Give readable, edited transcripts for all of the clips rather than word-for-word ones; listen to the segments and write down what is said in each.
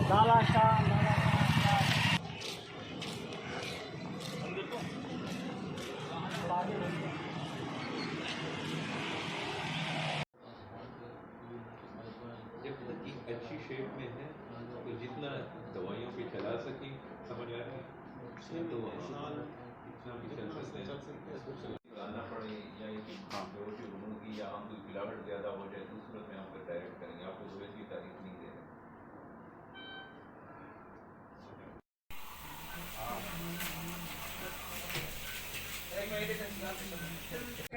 जब अच्छी शेप में है तो जितना दवाइयों पे चला सके, समझ आ रही है तो इतना भी चल सकते हैं। लाना पड़े या बेहोशी होने की या हम कोई पिलावट ज़्यादा हो जाए तो उस सूरत में आपको डायरेक्ट करेंगे, आपको सुबह की तारीख नहीं दे रहे।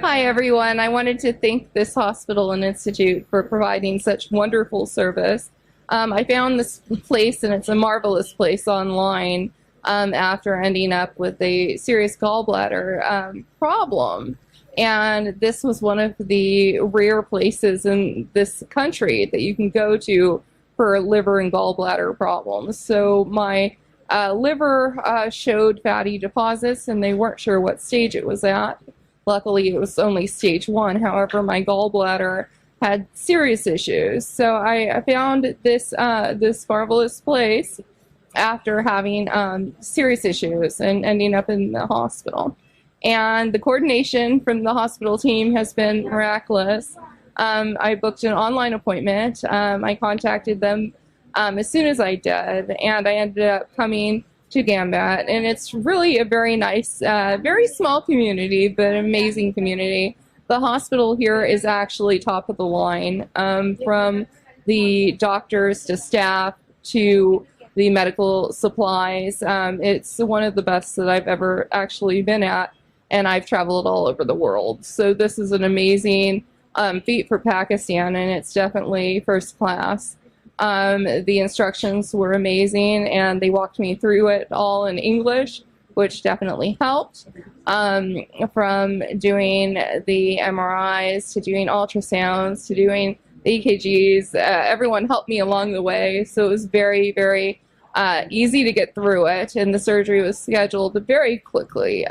Hi everyone, I wanted to thank this hospital and institute for providing such wonderful service. I found this place, and it's a marvelous place, online after ending up with a serious gallbladder problem. And this was one of the rare places in this country that you can go to for liver and gallbladder problems. So my liver showed fatty deposits, and they weren't sure what stage it was at. Luckily, it was only stage 1. However, my gallbladder had serious issues. So I found this this marvelous place after having serious issues and ending up in the hospital. And the coordination from the hospital team has been miraculous. I booked an online appointment. I contacted them as soon as I did, and I ended up coming to Gambat, and it's really a very nice, very small community, but an amazing community. The hospital here is actually top of the line, from the doctors to staff to the medical supplies. It's one of the best that I've ever actually been at, and I've traveled all over the world. So this is an amazing feat for Pakistan, and it's definitely first class. The instructions were amazing, and they walked me through it all in English, which definitely helped. From doing the MRIs to doing ultrasounds to doing the EKGs, everyone helped me along the way, so it was very, very easy to get through it, and the surgery was scheduled very quickly,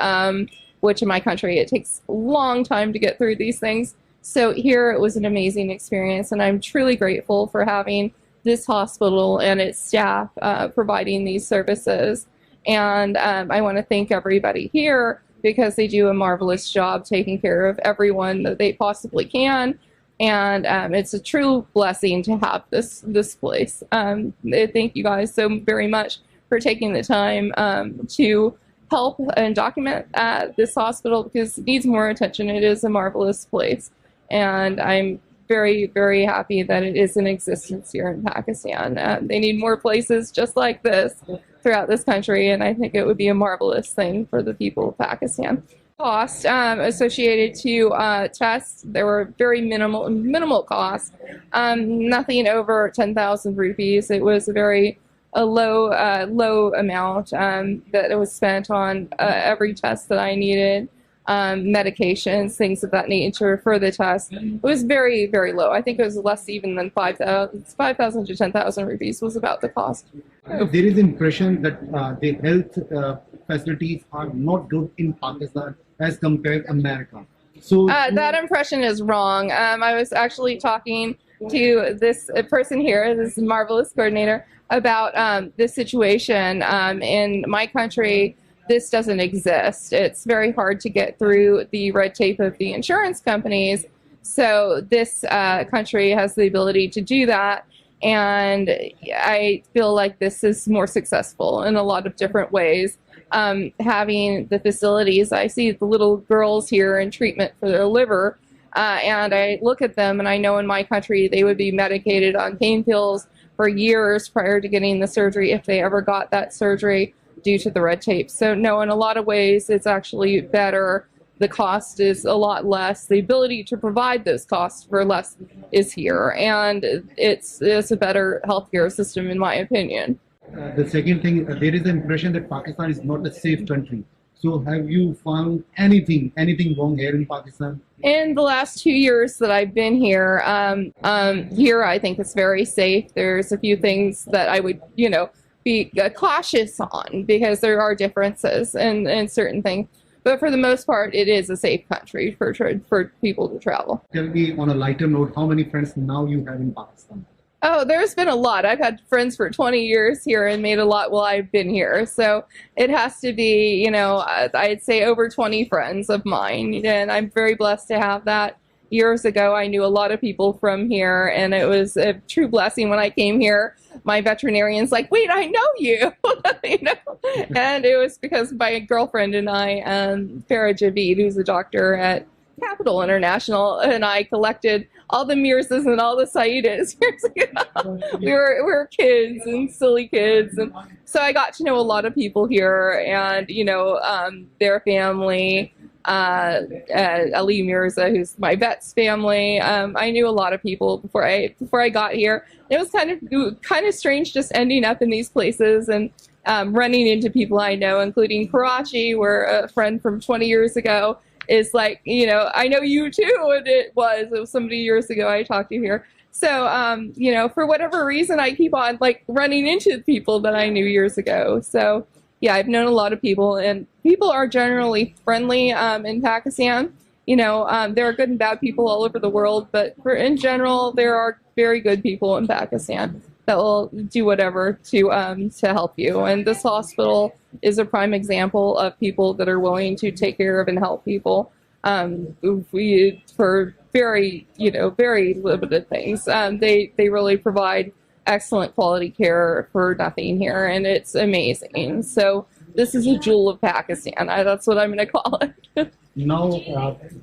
which in my country it takes a long time to get through these things. So here it was an amazing experience, and I'm truly grateful for having this hospital and its staff providing these services. And I want to thank everybody here because they do a marvelous job taking care of everyone that they possibly can. And it's a true blessing to have this place. Thank you guys so very much for taking the time to help and document this hospital, because it needs more attention. It is a marvelous place, and I'm very, very happy that it is in existence here in Pakistan. They need more places just like this throughout this country, and I think it would be a marvelous thing for the people of Pakistan. Cost associated to tests, there were very minimal costs, nothing over 10,000 rupees. It was a very low amount that was spent on every test that I needed. Medications, things of that nature for the test. It was very, very low. I think it was less even than 5,000 to 10,000 rupees was about the cost. There is impression that the health facilities are not good in Pakistan as compared to America. So that impression is wrong. I was actually talking to this person here, this marvelous coordinator, about this situation in my country. This doesn't exist. It's very hard to get through the red tape of the insurance companies. So this country has the ability to do that. And I feel like this is more successful in a lot of different ways. Having the facilities, I see the little girls here in treatment for their liver, and I look at them and I know in my country they would be medicated on pain pills for years prior to getting the surgery, if they ever got that surgery, due to the red tape. So no, in a lot of ways it's actually better. The cost is a lot less. The ability to provide those costs for less is here, and it's a better healthcare system in my opinion. The second thing, there is the impression that Pakistan is not a safe country. So have you found anything wrong here in Pakistan? In the last 2 years that I've been here, here I think it's very safe. There's a few things that I would, be cautious on, because there are differences in certain things. But for the most part, it is a safe country for people to travel. Tell me, on a lighter note, how many friends now you have in Pakistan? Oh, there's been a lot. I've had friends for 20 years here and made a lot while I've been here. So it has to be, I'd say over 20 friends of mine. And I'm very blessed to have that. Years ago, I knew a lot of people from here, and it was a true blessing when I came here. My veterinarian's like, wait, I know you. And it was because my girlfriend and I, Farah Javid, who's a doctor at Capital International, and I collected all the Mirza's and all the Saidas years ago. we were kids and silly kids, and so I got to know a lot of people here, and their family. Ali Mirza, who's my vet's family. I knew a lot of people before I got here. It was kind of strange just ending up in these places and running into people I know, including Karachi, where a friend from 20 years ago is like, I know you too, and it was somebody years ago I talked to here. So, for whatever reason, I keep on running into people that I knew years ago. So, yeah, I've known a lot of people, and people are generally friendly in Pakistan. There are good and bad people all over the world, but in general, there are very good people in Pakistan that will do whatever to help you. And this hospital is a prime example of people that are willing to take care of and help people for very limited things. They really provide excellent quality care for nothing here, and it's amazing. So this is a jewel of Pakistan. That's what I'm going to call it. Now,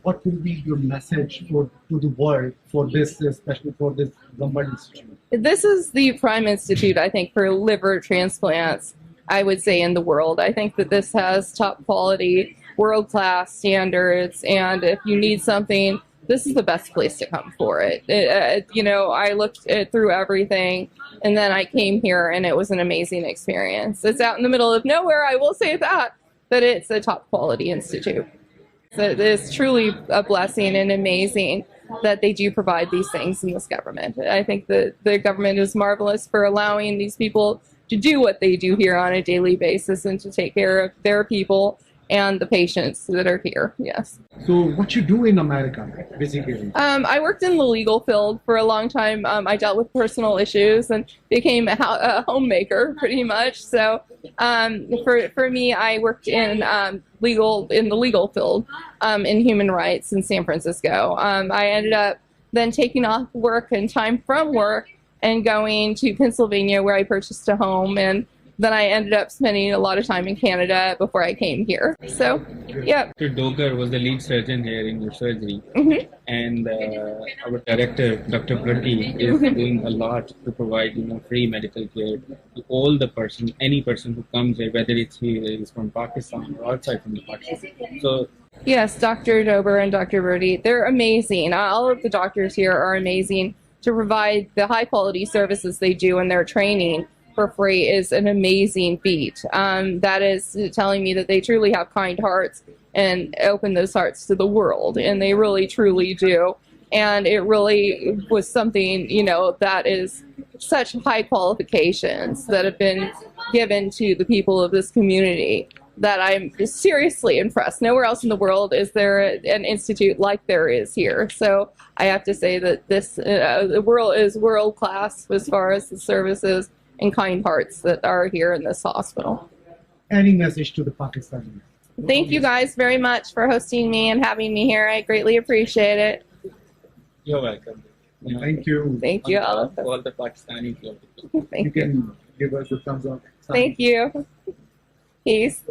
what will be your message to the world for this, especially for this Gambard Institute? This is the prime institute, I think, for liver transplants, I would say, in the world. I think that this has top quality, world-class standards, and if you need something, this is the best place to come for it. I looked through everything, and then I came here, and it was an amazing experience. It's out in the middle of nowhere, I will say that, but it's a top quality institute. So it is truly a blessing and amazing that they do provide these things in this government. I think that the government is marvelous for allowing these people to do what they do here on a daily basis and to take care of their people and the patients that are here. Yes. So what you do in America, basically? I worked in the legal field for a long time. I dealt with personal issues and became a homemaker pretty much. So for me, I worked in the legal field in human rights in San Francisco. I ended up then taking off work and time from work and going to Pennsylvania, where I purchased a home, and then I ended up spending a lot of time in Canada before I came here. So, yeah. Dr. Dogar was the lead surgeon here in your surgery, and our director, Dr. Bharti, is doing a lot to provide free medical care to any person who comes here, whether he is from Pakistan or outside from Pakistan. So. Yes, Dr. Dober and Dr. Bharti, they're amazing. All of the doctors here are amazing to provide the high quality services they do in their training. For free is an amazing feat. That is telling me that they truly have kind hearts and open those hearts to the world, and they really truly do. And it really was something, that is such high qualifications that have been given to the people of this community that I'm seriously impressed. Nowhere else in the world is there an institute like there is here. So I have to say that the world is world class as far as the services and kind hearts that are here in this hospital. Any message to the Pakistanis? Thank you guys very much for hosting me and having me here. I greatly appreciate it. You're welcome. Thank you. Thank you, all. All the Pakistanis. You can give us a thumbs up. Thank you. Peace.